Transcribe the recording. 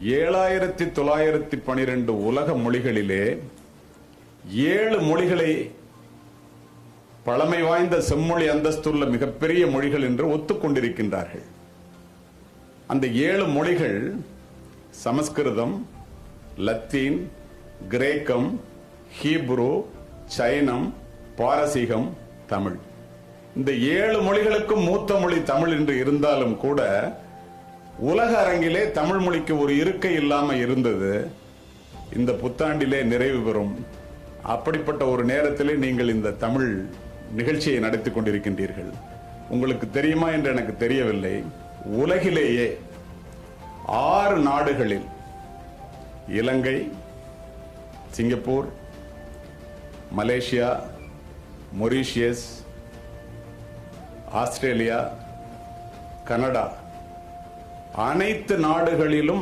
7912 உலக மொழிகளிலே 7 மொழிகளை பழமை வாய்ந்த செம்மொழி அந்தஸ்துள்ள மிகப்பெரிய மொழிகள் என்று ஒத்துக்கொண்டிருக்கின்றார்கள். அந்த 7 மொழிகள் சமஸ்கிருதம், லத்தீன், கிரேக்கம், ஹீப்ரு, சைனம், பாரசீகம், தமிழ். இந்த 7 மொழிகளுக்கும் மூத்த மொழி தமிழ் என்று இருந்தாலும் கூட உலக அரங்கிலே தமிழ் மொழிக்கு ஒரு இருக்கை இல்லாம இருந்தது. இந்த புத்தாண்டிலே நிறைவு பெறும். அப்படிப்பட்ட ஒரு நேரத்திலே நீங்கள் இந்த தமிழ் நிகழ்ச்சியை நடத்தி கொண்டிருக்கின்றீர்கள். உங்களுக்கு தெரியுமா என்று எனக்கு தெரியவில்லை, உலகிலேயே 6 நாடுகளில் Ilangai, Singapore, Malaysia, Mauritius, Australia, Canada, அனைத்து நாடுகளிலும்